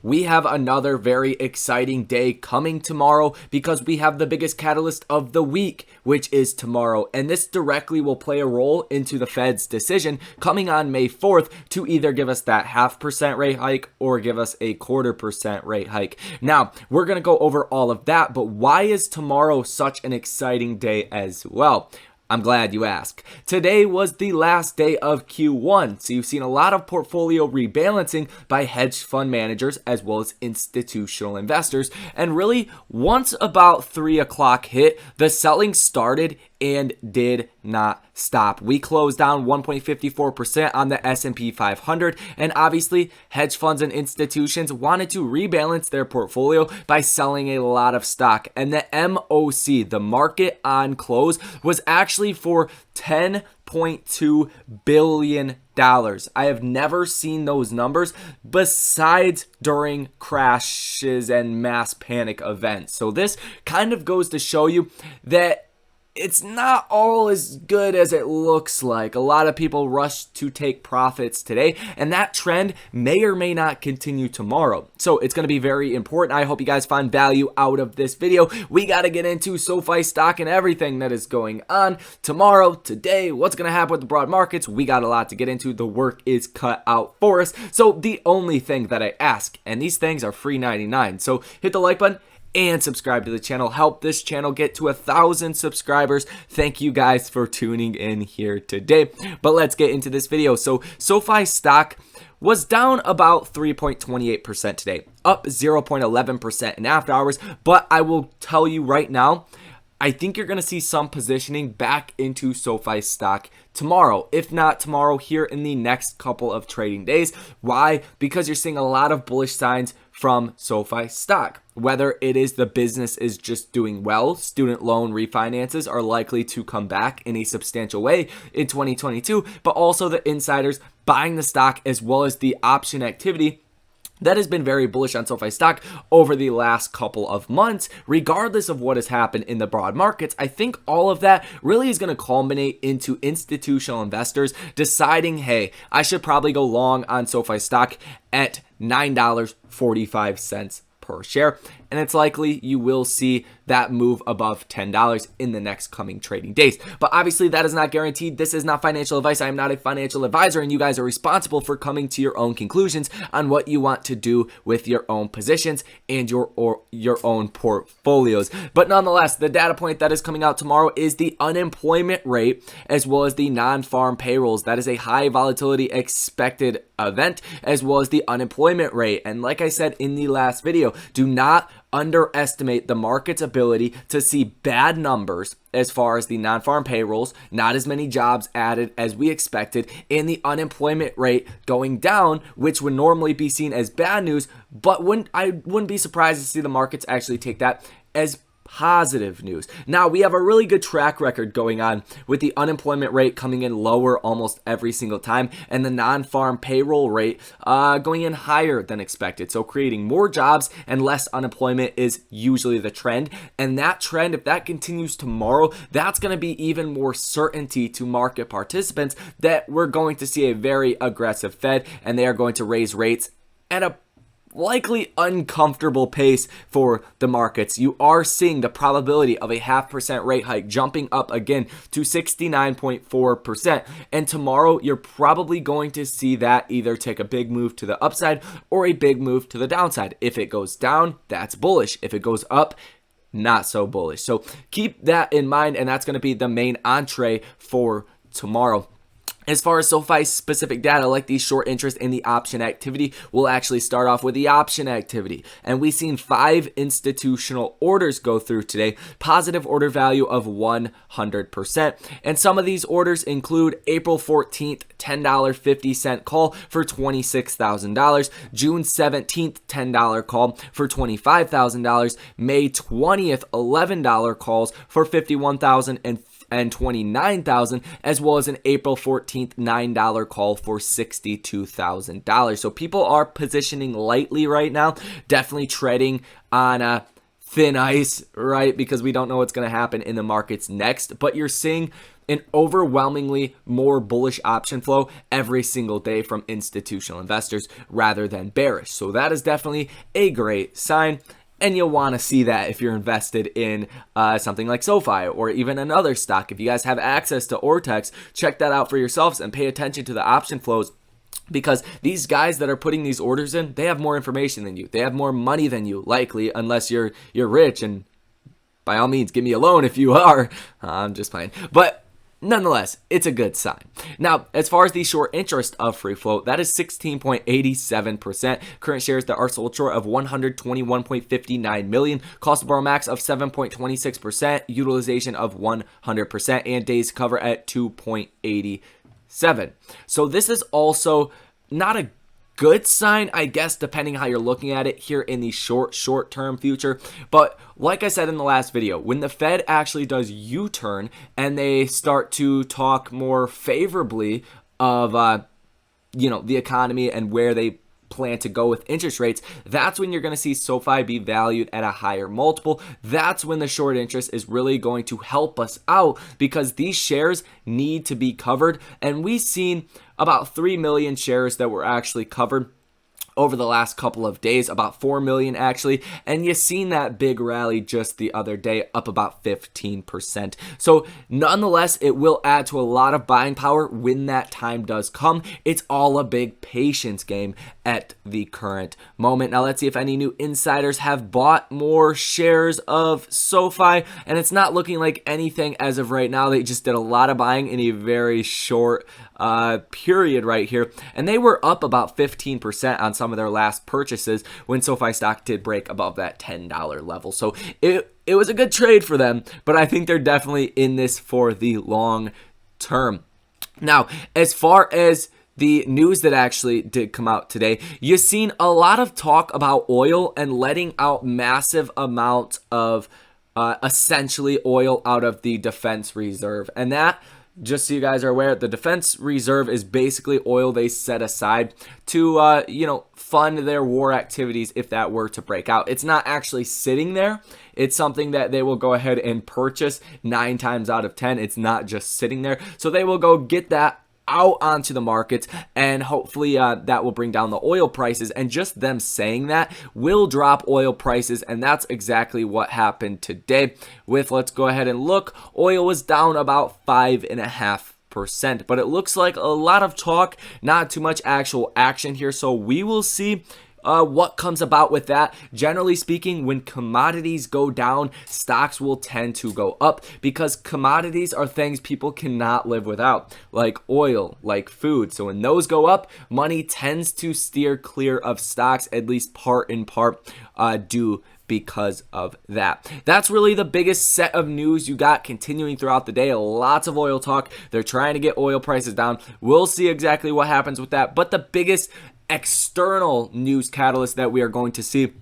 We have another very exciting day coming tomorrow because we have the biggest catalyst of the week, which is tomorrow. And this directly will play a role into the Fed's decision coming on May 4th to either give us that 0.5% rate hike or give us a 0.25% rate hike. Now, we're going to go over all of that, but why is tomorrow such an exciting day as well? I'm glad you asked. Today was the last day of Q1, so you've seen a lot of portfolio rebalancing by hedge fund managers as well as institutional investors. And really, once about 3 o'clock hit, the selling started and did not stop. We closed down 1.54% on the S&P 500, and obviously hedge funds and institutions wanted to rebalance their portfolio by selling a lot of stock. And the MOC, the market on close, was actually for $10.2 billion. I have never seen those numbers besides during crashes and mass panic events. So this kind of goes to show you that it's not all as good as it looks like. A lot of people rush to take profits today, and that trend may or may not continue tomorrow. So it's going to be very important. I hope you guys find value out of this video. We got to get into Sofi stock and everything that is going on tomorrow, today, what's going to happen with the broad markets. We got a lot to get into. The work is cut out for us. So the only thing that I ask, and these things are free 99. So hit the like button and subscribe to the channel. Help this channel get to 1,000 subscribers. Thank you guys for tuning in here today. But let's get into this video. So Sofi stock was down about 3.28% today, up 0.11% in after hours. But I will tell you right now, I think you're going to see some positioning back into Sofi stock tomorrow. If not tomorrow, here in the next couple of trading days. Why? Because you're seeing a lot of bullish signs from Sofi stock. Whether it is the business is just doing well, student loan refinances are likely to come back in a substantial way in 2022, but also the insiders buying the stock as well as the option activity that has been very bullish on Sofi stock over the last couple of months, regardless of what has happened in the broad markets. I think all of that really is going to culminate into institutional investors deciding, hey, I should probably go long on Sofi stock at $9.45 per share. And it's likely you will see that move above $10 in the next coming trading days. But obviously that is not guaranteed. This is not financial advice. I am not a financial advisor, and you guys are responsible for coming to your own conclusions on what you want to do with your own positions and your own portfolios. But nonetheless, the data point that is coming out tomorrow is the unemployment rate as well as the non-farm payrolls. That is a high volatility expected event, as well as the unemployment rate. And like I said in the last video, do not underestimate the market's ability to see bad numbers as far as the non-farm payrolls, not as many jobs added as we expected, and the unemployment rate going down, which would normally be seen as bad news, but I wouldn't be surprised to see the markets actually take that as positive news. Now, we have a really good track record going on with the unemployment rate coming in lower almost every single time, and the non-farm payroll rate going in higher than expected. So creating more jobs and less unemployment is usually the trend. And that trend, if that continues tomorrow, that's going to be even more certainty to market participants that we're going to see a very aggressive Fed, and they are going to raise rates at a likely uncomfortable pace for the markets. You are seeing the probability of a 0.5% rate hike jumping up again to 69.4%. And tomorrow, you're probably going to see that either take a big move to the upside or a big move to the downside. If it goes down, that's bullish. If it goes up, not so bullish. So keep that in mind, and that's going to be the main entree for tomorrow. As far as Sofi specific data, like the short interest in the option activity, we'll actually start off with the option activity. And we've seen 5 institutional orders go through today, positive order value of 100%. And some of these orders include April 14th, $10.50 call for $26,000, June 17th, $10 call for $25,000, May 20th, $11 calls for $51,000 and $29,000, as well as an April 14th $9 call for $62,000. So people are positioning lightly right now, definitely treading on thin ice, right? Because we don't know what's going to happen in the markets next, but you're seeing an overwhelmingly more bullish option flow every single day from institutional investors rather than bearish. So that is definitely a great sign. And you'll want to see that if you're invested in something like Sofi or even another stock. If you guys have access to Ortex, check that out for yourselves and pay attention to the option flows, because these guys that are putting these orders in, they have more information than you. They have more money than you, likely, unless you're rich. And by all means, give me a loan if you are. I'm just playing. But nonetheless, it's a good sign. Now, as far as the short interest of free float, that is 16.87%. Current shares that are sold short of 121.59 million. Cost to borrow max of 7.26%. Utilization of 100%. And days cover at 2.87. So this is also not a good sign, I guess, depending how you're looking at it here in the short-term future. But like I said in the last video, when the Fed actually does U-turn and they start to talk more favorably of, the economy and where they plan to go with interest rates, that's when you're going to see Sofi be valued at a higher multiple. That's when the short interest is really going to help us out, because these shares need to be covered. And we've seen about 3 million shares that were actually covered over the last couple of days, about 4 million actually, and you've seen that big rally just the other day, up about 15%. So nonetheless, it will add to a lot of buying power when that time does come. It's all a big patience game at the current moment. Now let's see if any new insiders have bought more shares of Sofi, and it's not looking like anything as of right now. They just did a lot of buying in a very short period right here, and they were up about 15% on some of their last purchases when Sofi stock did break above that $10 level. So it was a good trade for them, but I think they're definitely in this for the long term. Now, as far as the news that actually did come out today, you've seen a lot of talk about oil and letting out massive amounts of essentially oil out of the defense reserve. And that, just so you guys are aware, the defense reserve is basically oil they set aside to, fund their war activities if that were to break out. It's not actually sitting there. It's something that they will go ahead and purchase 9 times out of 10. It's not just sitting there. So they will go get that out onto the markets, and hopefully that will bring down the oil prices, and just them saying that will drop oil prices, and that's exactly what happened today. Let's go ahead and look, oil was down about 5.5%, but it looks like a lot of talk, not too much actual action here, so we will see what comes about with that. Generally speaking, when commodities go down, stocks will tend to go up, because commodities are things people cannot live without, like oil, like food. So when those go up, money tends to steer clear of stocks, at least part due because of that. That's really the biggest set of news you got continuing throughout the day. Lots of oil talk. They're trying to get oil prices down. We'll see exactly what happens with that. But the biggest external news catalyst that we are going to see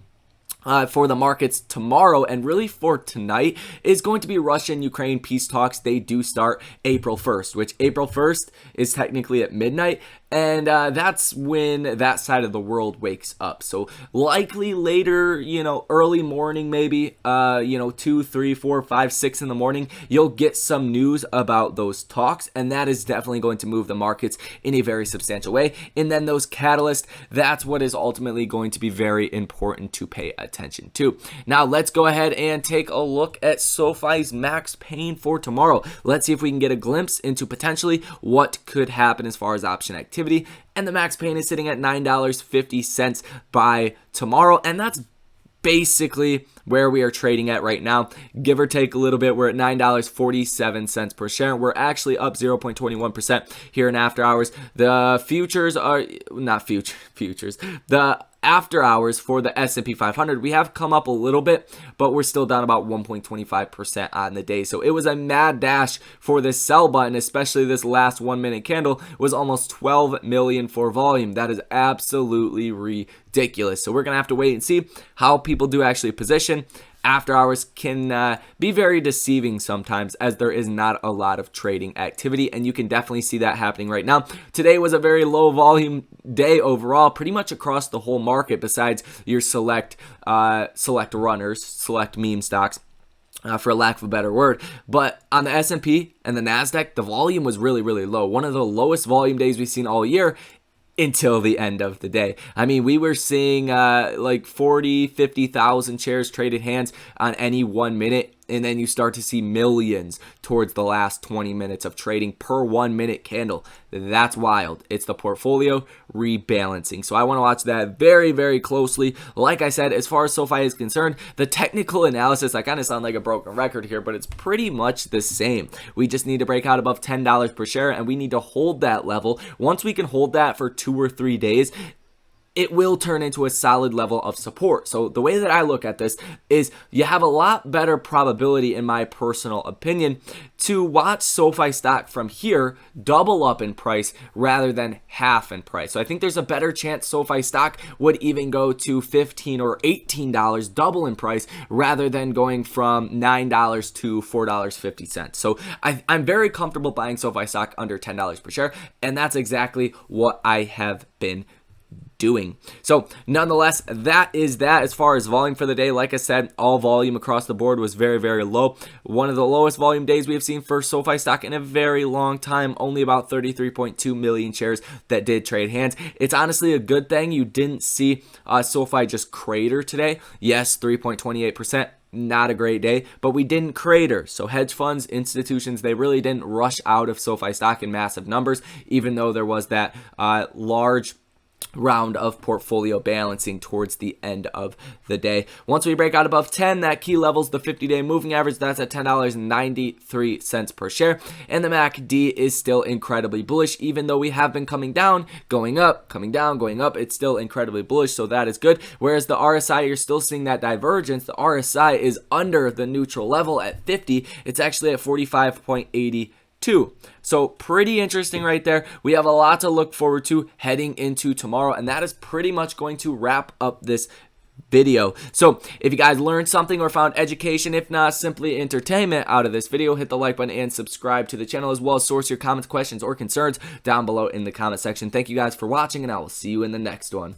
for the markets tomorrow, and really for tonight, is going to be Russia and Ukraine peace talks. They do start April 1st, which April 1st is technically at midnight, and that's when that side of the world wakes up. So likely later, early morning, maybe 2, 3, 4, 5, 6 in the morning, you'll get some news about those talks, and that is definitely going to move the markets in a very substantial way. And then those catalysts, that's what is ultimately going to be very important to pay attention to. Now let's go ahead and take a look at Sofi's max pain for tomorrow. Let's see if we can get a glimpse into potentially what could happen as far as option activity. And the max pain is sitting at $9.50 by tomorrow, and that's basically where we are trading at right now, give or take a little bit. We're at $9.47 per share. We're actually up 0.21% here in after hours. The futures are not futures. The after hours for the S&P 500, we have come up a little bit, but we're still down about 1.25% on the day. So it was a mad dash for this sell button, especially this last 1 minute candle was almost 12 million for volume. That is absolutely ridiculous. So we're going to have to wait and see how people do actually position. After hours can be very deceiving sometimes, as there is not a lot of trading activity, and you can definitely see that happening right now. Today was a very low volume day overall, pretty much across the whole market, besides your select runners, select meme stocks. for lack of a better word. But on the S&P and the NASDAQ, the volume was really, really low. One of the lowest volume days we've seen all year until the end of the day. I mean, we were seeing like 40, 50,000 shares traded hands on any 1 minute. And then you start to see millions towards the last 20 minutes of trading per 1 minute candle. That's wild. It's the portfolio rebalancing. So I want to watch that very, very closely. Like I said, as far as SoFi is concerned, the technical analysis, I kind of sound like a broken record here, but it's pretty much the same. We just need to break out above $10 per share, and we need to hold that level. Once we can hold that for 2 or 3 days, it will turn into a solid level of support. So the way that I look at this is you have a lot better probability, in my personal opinion, to watch SoFi stock from here double up in price rather than half in price. So I think there's a better chance SoFi stock would even go to $15 or $18 double in price rather than going from $9 to $4.50. So I'm very comfortable buying SoFi stock under $10 per share, and that's exactly what I have been doing. So nonetheless, that is that as far as volume for the day. Like I said, all volume across the board was very, very low. One of the lowest volume days we have seen for SoFi stock in a very long time. Only about 33.2 million shares that did trade hands. It's honestly a good thing you didn't see SoFi just crater today. Yes, 3.28%. Not a great day, but we didn't crater. So hedge funds, institutions, they really didn't rush out of SoFi stock in massive numbers, even though there was that large round of portfolio balancing towards the end of the day. Once we break out above 10, that key level's the 50-day moving average. That's at $10.93 per share. And the MACD is still incredibly bullish, even though we have been coming down, going up, coming down, going up. It's still incredibly bullish, so that is good. Whereas the RSI, you're still seeing that divergence. The RSI is under the neutral level at 50. It's actually at 45.82. So pretty interesting right there. We have a lot to look forward to heading into tomorrow, and that is pretty much going to wrap up this video. So if you guys learned something or found education, if not simply entertainment out of this video, hit the like button and subscribe to the channel, as well as source your comments, questions, or concerns down below in the comment section. Thank you guys for watching, and I will see you in the next one.